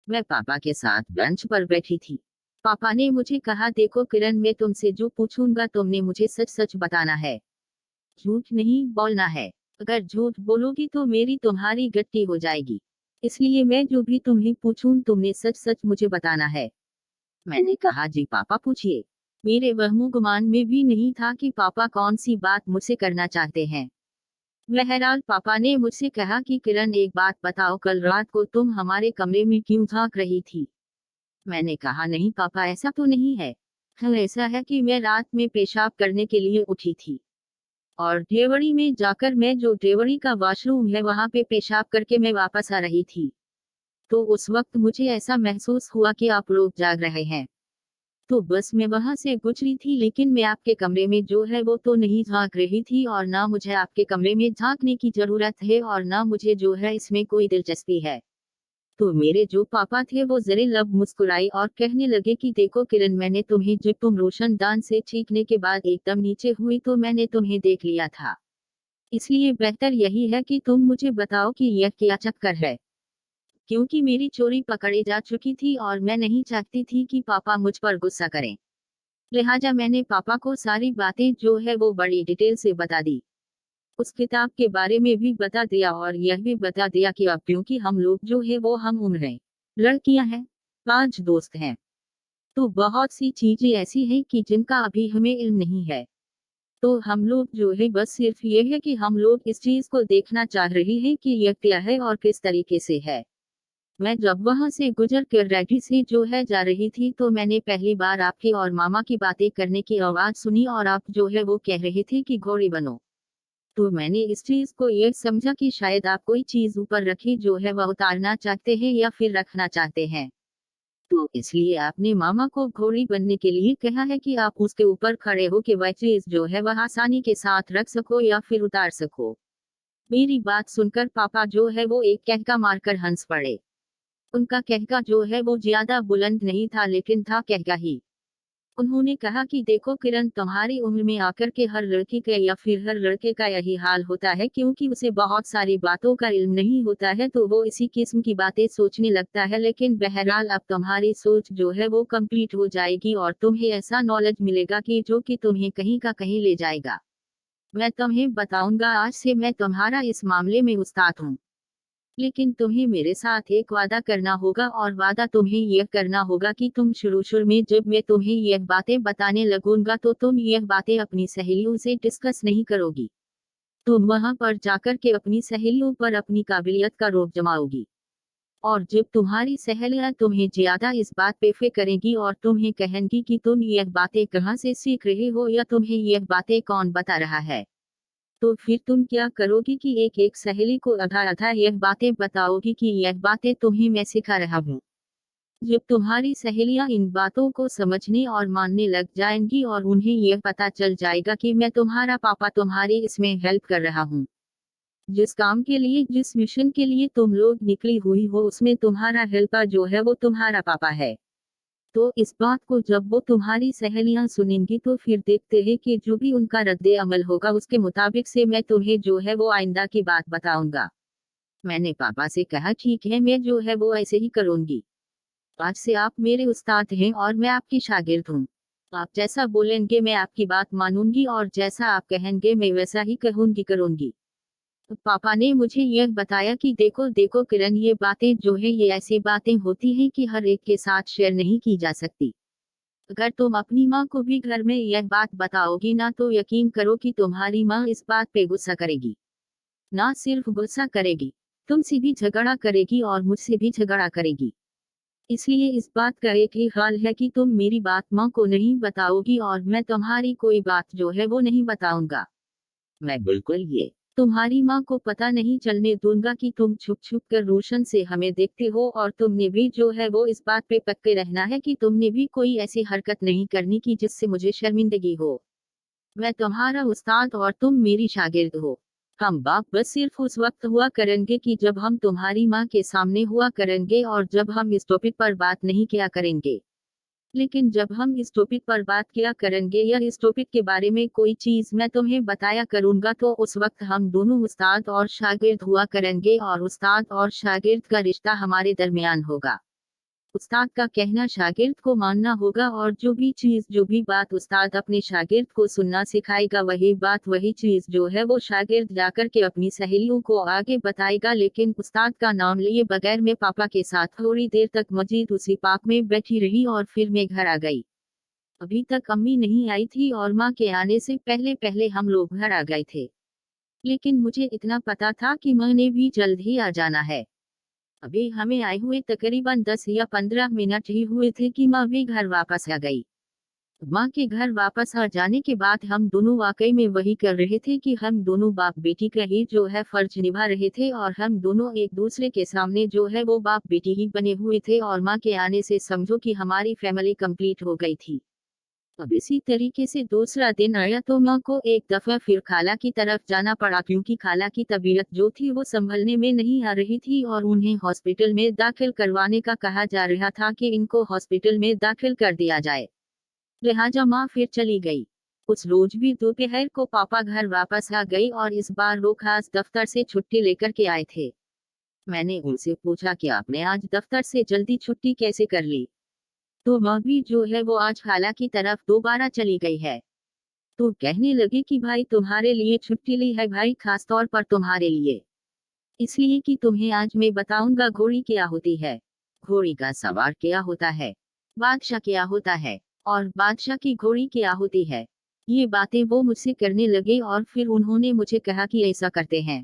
मैं पापा के साथ बेंच पर बैठी थी। पापा ने मुझे कहा, देखो किरण, मैं तुमसे जो पूछूंगा तुमने मुझे सच सच बताना है, झूठ नहीं बोलना है। अगर झूठ बोलोगी तो मेरी तुम्हारी गट्टी हो जाएगी। इसलिए मैं जो भी तुम्हें पूछूं तुमने सच सच मुझे बताना है। मैंने कहा, जी पापा पूछिए। मेरे वहमो गुमान में भी नहीं था कि पापा कौन सी बात मुझसे करना चाहते हैं। बहरहाल पापा ने मुझसे कहा कि किरण, एक बात बताओ, कल रात को तुम हमारे कमरे में क्यों झांक रही थी? मैंने कहा, नहीं पापा, ऐसा तो नहीं है। हाँ, ऐसा है कि मैं रात में पेशाब करने के लिए उठी थी और डेवड़ी में जाकर मैं जो डेवड़ी का वॉशरूम है वहां पे पेशाब करके मैं वापस आ रही थी। तो उस वक्त मुझे ऐसा महसूस हुआ कि आप लोग जाग रहे हैं। तो बस मैं वहां से गुजरी थी, लेकिन मैं आपके कमरे में जो है वो तो नहीं झांक रही थी, और ना मुझे आपके कमरे में झांकने की जरूरत है, और ना मुझे जो है इसमें कोई दिलचस्पी है। तो मेरे जो पापा थे वो जरे लब मुस्कुराए और कहने लगे कि देखो किरण, मैंने तुम्हें, जब तुम रोशनदान से चीखने के बाद एकदम नीचे हुई तो मैंने तुम्हें देख लिया था। इसलिए बेहतर यही है कि तुम मुझे बताओ कि यह क्या चक्कर है, क्योंकि मेरी चोरी पकड़ी जा चुकी थी और मैं नहीं चाहती थी कि पापा मुझ पर गुस्सा करें। लिहाजा मैंने पापा को सारी बातें जो है वो बड़ी डिटेल से बता दी। उस किताब के बारे में भी बता दिया और यह भी बता दिया कि अब क्योंकि हम लोग जो है वो हम उम्र हैं, लड़कियां हैं, 5 दोस्त हैं, तो बहुत सी चीजें ऐसी हैं कि जिनका अभी हमें इल्म नहीं है। तो हम लोग जो है बस सिर्फ ये है कि हम लोग इस चीज को देखना चाह रहे हैं कि यह क्या है और किस तरीके से है। मैं जब वहां से गुजर कर रेडी से जो है जा रही थी तो मैंने पहली बार आपकी और मामा की बातें करने की आवाज सुनी, और आप जो है वो कह रहे थे कि घोड़ी बनो। तो मैंने इस चीज को ये समझा कि शायद आप कोई चीज ऊपर रखी जो है वह उतारना चाहते हैं या फिर रखना चाहते हैं। तो इसलिए आपने मामा को घोड़ी बनने के लिए कहा है कि आप उसके ऊपर खड़े हो कि वह चीज जो है वह आसानी के साथ रख सको या फिर उतार सको। मेरी बात सुनकर पापा जो है वो एक कहका मारकर हंस पड़े। उनका कहका जो है वो ज्यादा बुलंद नहीं था, लेकिन था कहका ही। उन्होंने कहा कि देखो किरण, तुम्हारी उम्र में आकर के हर लड़की का या फिर हर लड़के का यही हाल होता है, क्योंकि उसे बहुत सारी बातों का इल्म नहीं होता है तो वो इसी किस्म की बातें सोचने लगता है। लेकिन बहरहाल अब तुम्हारी सोच जो है वो कंप्लीट हो जाएगी और तुम्हें ऐसा नॉलेज मिलेगा कि जो कि तुम्हें कहीं का कहीं ले जाएगा। मैं तुम्हें बताऊंगा, आज से मैं तुम्हारा इस मामले में उस्ताद हूँ। लेकिन तुम्हें मेरे साथ एक वादा करना होगा, और वादा तुम्हें यह करना होगा कि तुम शुरू शुरू में जब मैं तुम्हें यह बातें बताने लगूंगा तो तुम यह बातें अपनी सहेलियों से डिस्कस नहीं करोगी। तुम वहां पर जाकर के अपनी सहेलियों पर अपनी काबिलियत का रोब जमाओगी। और जब तुम्हारी सहेलियां तुम्हें ज्यादा इस बात पे फिक्र करेंगी और तुम्हें कहेंगी कि तुम यह बातें कहाँ से सीख रहे हो या तुम्हें यह बातें कौन बता रहा है, तो फिर तुम क्या करोगी कि एक एक सहेली को आधा आधा यह बातें बताओगी कि यह बातें तुम्हें मैं सिखा रहा हूँ। जब तुम्हारी सहेलियां इन बातों को समझने और मानने लग जाएंगी और उन्हें यह पता चल जाएगा कि मैं तुम्हारा पापा तुम्हारी इसमें हेल्प कर रहा हूँ, जिस काम के लिए, जिस मिशन के लिए तुम लोग निकली हुई हो, उसमें तुम्हारा हेल्पर जो है वो तुम्हारा पापा है। तो इस बात को जब वो तुम्हारी सहेलियां सुनेंगी तो फिर देखते हैं कि जो भी उनका रद्दे अमल होगा उसके मुताबिक से मैं तुम्हें जो है वो आइंदा की बात बताऊंगा। मैंने पापा से कहा, ठीक है, मैं जो है वो ऐसे ही करूंगी। आज से आप मेरे उस्ताद हैं और मैं आपकी शागिर्द हूँ। आप जैसा बोलेंगे मैं आपकी बात मानूंगी और जैसा आप कहेंगे मैं वैसा ही कहूंगी करूंगी। तो पापा ने मुझे यह बताया कि देखो देखो किरण, ये बातें जो है ये ऐसी बातें होती हैं कि हर एक के साथ शेयर नहीं की जा सकती। अगर तुम अपनी माँ को भी घर में यह बात बताओगी ना तो यकीन करो कि तुम्हारी माँ इस बात पे गुस्सा करेगी। ना सिर्फ गुस्सा करेगी, तुमसे भी झगड़ा करेगी और मुझसे भी झगड़ा करेगी। इसलिए इस बात का एक ही हाल है कि तुम मेरी बात माँ को नहीं बताओगी और मैं तुम्हारी कोई बात जो है वो नहीं बताऊंगा। मैं बिल्कुल ये तुम्हारी माँ को पता नहीं चलने दूंगा कि तुम छुप छुप कर रोशन से हमें देखते हो, और तुमने भी जो है वो इस बात पे पक्के रहना है कि तुमने भी कोई ऐसी हरकत नहीं करनी की जिससे मुझे शर्मिंदगी हो। मैं तुम्हारा उस्ताद और तुम मेरी शागिर्द हो। हम बाप बस सिर्फ उस वक्त हुआ करेंगे कि जब हम तुम्हारी माँ के सामने हुआ करेंगे और जब हम इस टॉपिक पर बात नहीं किया करेंगे। लेकिन जब हम इस टॉपिक पर बात किया करेंगे या इस टॉपिक के बारे में कोई चीज मैं तुम्हें बताया करूंगा तो उस वक्त हम दोनों उस्ताद और शागिर्द हुआ करेंगे और उस्ताद और शागिर्द का रिश्ता हमारे दरमियान होगा। उस्ताद का कहना शागिर्द को मानना होगा और जो भी बात उस्ताद अपने शागिर्द को सुनना सिखाएगा वही बात वही चीज जो है वो शागिर्द जाकर के अपनी सहेलियों को आगे बताएगा। लेकिन उस्ताद का नाम लिए बगैर मैं पापा के साथ थोड़ी देर तक मजीद उसी पार्क में बैठी रही और फिर मैं घर आ गई। अभी तक अम्मी नहीं आई थी और माँ के आने से पहले पहले हम लोग घर आ गए थे। लेकिन मुझे इतना पता था कि माँ ने भी जल्द ही आ जाना है। अभी हमें आए हुए तकरीबन 10 या 15 मिनट ही हुए थे कि माँ भी घर वापस आ गई। माँ के घर वापस आ जाने के बाद हम दोनों वाकई में वही कर रहे थे कि हम दोनों बाप बेटी का ही जो है फर्ज निभा रहे थे और हम दोनों एक दूसरे के सामने जो है वो बाप बेटी ही बने हुए थे और माँ के आने से समझो कि हमारी फैमिली कंप्लीट हो गई थी। अब इसी तरीके से दूसरा दिन आया तो माँ को एक दफा फिर खाला की तरफ जाना पड़ा क्योंकि खाला की तबीयत जो थी वो संभलने में नहीं आ रही थी और उन्हें हॉस्पिटल में दाखिल करवाने का कहा जा रहा था कि इनको हॉस्पिटल में दाखिल कर दिया जाए। लिहाजा माँ फिर चली गई। उस रोज भी दोपहर को पापा घर वापस आ गई और इस बार वो खास दफ्तर से छुट्टी लेकर के आए थे। मैंने उनसे पूछा कि आपने आज दफ्तर से जल्दी छुट्टी कैसे कर ली। तो माँ भी जो है वो आज खाला की तरफ दोबारा चली गई है। तो कहने लगी कि भाई तुम्हारे लिए छुट्टी ली है भाई, खास तौर पर तुम्हारे लिए, इसलिए कि तुम्हें आज मैं बताऊंगा घोड़ी क्या होती है, घोड़ी का सवार क्या होता है, बादशाह क्या होता है और बादशाह की घोड़ी क्या होती है। ये बातें वो मुझसे करने लगे और फिर उन्होंने मुझे कहा कि ऐसा करते हैं,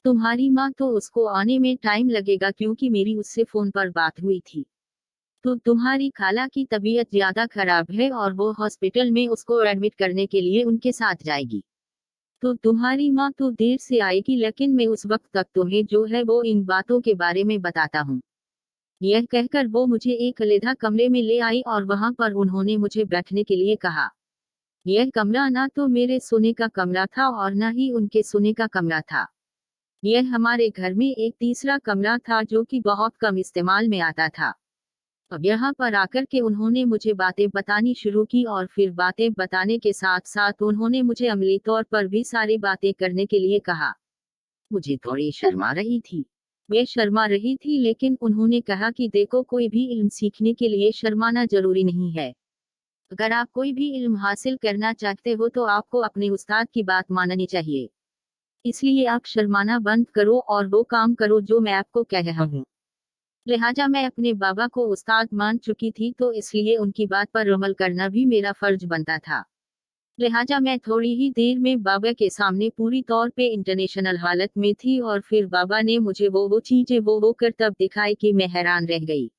तुम्हारी माँ तो उसको आने में टाइम लगेगा क्योंकि मेरी उससे फोन पर बात हुई थी। तो तुम्हारी खाला की तबीयत ज्यादा खराब है और वो हॉस्पिटल में उसको एडमिट करने के लिए उनके साथ जाएगी। तो तुम्हारी माँ तो देर से आएगी लेकिन मैं उस वक्त तक तुम्हें जो है वो इन बातों के बारे में बताता हूँ। यह कहकर वो मुझे एक अलग कमरे में ले आई और वहां पर उन्होंने मुझे बैठने के लिए कहा। यह कमरा ना तो मेरे सोने का कमरा था और न ही उनके सोने का कमरा था। यह हमारे घर में एक तीसरा कमरा था जो कि बहुत कम इस्तेमाल में आता था। अब यहाँ पर आकर के उन्होंने मुझे बातें बतानी शुरू की और फिर बातें बताने के साथ साथ उन्होंने मुझे अमली तौर पर भी सारी बातें करने के लिए कहा। मुझे थोड़ी शर्मा रही थी, मैं शर्मा रही थी, लेकिन उन्होंने कहा कि देखो कोई भी इल्म सीखने के लिए शर्माना जरूरी नहीं है। अगर आप कोई भी इल्म हासिल करना चाहते हो तो आपको अपने उस्ताद की बात माननी चाहिए, इसलिए आप शर्माना बंद करो और वो काम करो जो मैं आपको कह रहा हूँ। लिहाजा मैं अपने बाबा को उस्ताद मान चुकी थी तो इसलिए उनकी बात पर अमल करना भी मेरा फर्ज बनता था। लिहाजा मैं थोड़ी ही देर में बाबा के सामने पूरी तौर पे इंटरनेशनल हालत में थी और फिर बाबा ने मुझे वो चीजें वो करतब दिखाई कि मैं हैरान रह गई।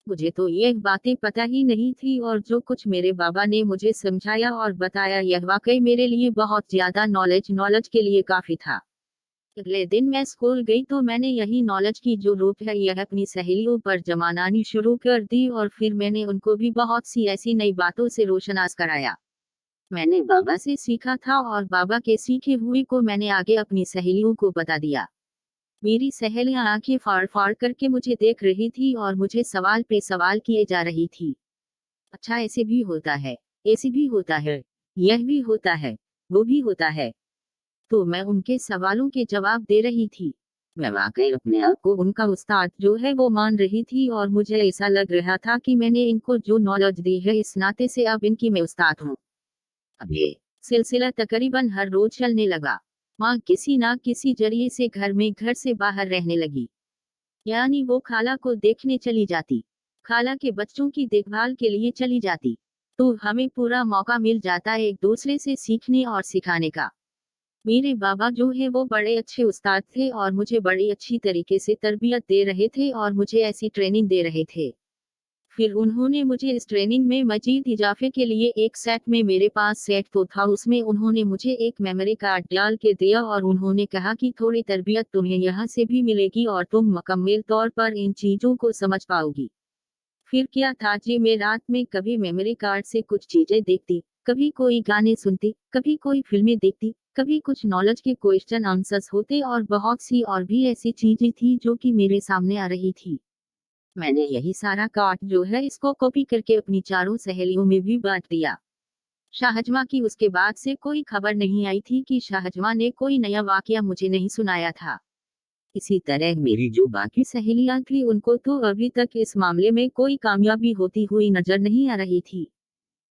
मुझे तो ये बातें पता ही नहीं थी और जो कुछ मेरे बाबा ने मुझे समझाया और बताया यह वाकई मेरे लिए बहुत ज्यादा नॉलेज के लिए काफी था। अगले दिन मैं स्कूल गई तो मैंने यही नॉलेज की जो रूप है यह अपनी सहेलियों पर जमानानी शुरू कर दी और फिर मैंने उनको भी बहुत सी ऐसी नई बातों से रोशनास कराया। मैंने बाबा से सीखा था और बाबा के सीखे हुए को मैंने आगे अपनी सहेलियों को बता दिया। मेरी सहेलियां आंखें फाड़ फाड़ करके मुझे देख रही थी और मुझे सवाल पे सवाल किए जा रही थी। अच्छा ऐसे भी होता है, ऐसे भी होता है, यह भी होता है, वो भी होता है। तो मैं उनके सवालों के जवाब दे रही थी। मैं वाकई अपने आप को उनका उस्ताद जो है वो मान रही थी और मुझे ऐसा लग रहा था कि मैंने इनको जो नॉलेज दी है इस नाते से अब इनकी मैं उस्ताद हूँ। अब ये सिलसिला तकरीबन हर रोज चलने लगा। माँ किसी ना किसी जरिए से घर से बाहर रहने लगी, यानी वो खाला को देखने चली जाती, खाला के बच्चों की देखभाल के लिए चली जाती। तो हमें पूरा मौका मिल जाता एक दूसरे से सीखने और सिखाने का। मेरे बाबा जो है वो बड़े अच्छे उस्ताद थे और मुझे बड़ी अच्छी तरीके से तरबियत दे रहे थे और मुझे ऐसी ट्रेनिंग दे रहे थे। फिर उन्होंने मुझे इस ट्रेनिंग में मजीद इजाफे के लिए एक सेट में मेरे पास सेट तो था उसमें उन्होंने मुझे एक मेमोरी कार्ड डाल के दिया और उन्होंने कहा कि थोड़ी तरबियत तुम्हें यहाँ से भी मिलेगी और तुम मुकम्मल तौर पर इन चीजों को समझ पाओगी। फिर क्या था जी, मैं रात में कभी मेमोरी कार्ड से कुछ चीजें देखती, कभी कोई गाने सुनती, कभी कोई फिल्में देखती, कभी कुछ नॉलेज के क्वेश्चन आंसर्स होते और बहुत सी और भी ऐसी चीजें थी जो कि मेरे सामने आ रही थी। मैंने यही सारा कार्ड जो है इसको कॉपी करके अपनी चारों सहेलियों में भी बांट दिया। शाहजमा की उसके बाद से कोई खबर नहीं आई थी कि शाहजमा ने कोई नया वाकया मुझे नहीं सुनाया था। इसी तरह मेरी जो बाकी सहेलियां थी उनको तो अभी तक इस मामले में कोई कामयाबी होती हुई नजर नहीं आ रही थी।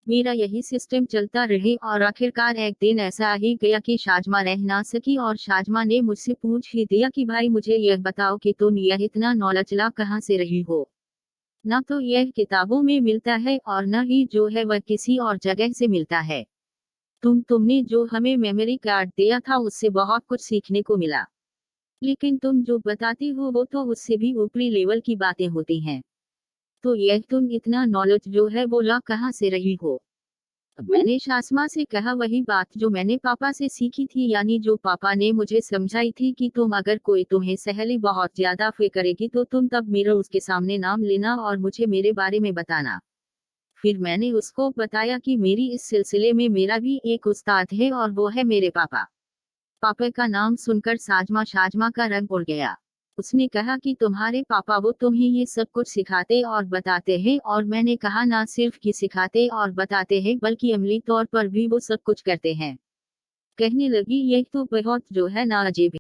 मेरा यही सिस्टम चलता रहे और आखिरकार एक दिन ऐसा ही गया कि शाजमा रह ना सकी और शाजमा ने मुझसे पूछ ही दिया कि भाई मुझे यह बताओ कि तुम यह इतना नॉलेज ला कहाँ से रही हो। ना तो यह किताबों में मिलता है और न ही जो है वह किसी और जगह से मिलता है। तुमने जो हमें मेमोरी कार्ड दिया था उससे बहुत कुछ सीखने को मिला, लेकिन तुम जो बताती हो वो तो उससे भी ऊपरी लेवल की बातें होती हैं। तो यह तुम इतना नॉलेज जो है वो ला कहाँ से रही हो। अब मैंने शासमा से कहा वही बात जो मैंने पापा से सीखी थी, यानी जो पापा ने मुझे समझाई थी कि तुम अगर कोई तुम्हें सहेली बहुत ज्यादा करेगी तो तुम तब मेरा उसके सामने नाम लेना और मुझे मेरे बारे में बताना। फिर मैंने उसको बताया कि मेरी इस सिलसिले में मेरा भी एक उस्ताद है और वो है मेरे पापा। पापा का नाम सुनकर शाजमा का रंग उड़ गया। उसने कहा कि तुम्हारे पापा वो तुम्हें ये सब कुछ सिखाते और बताते हैं, और मैंने कहा ना सिर्फ कि सिखाते और बताते हैं बल्कि अमली तौर पर भी वो सब कुछ करते हैं। कहने लगी यह तो बहुत जो है ना अजीब है।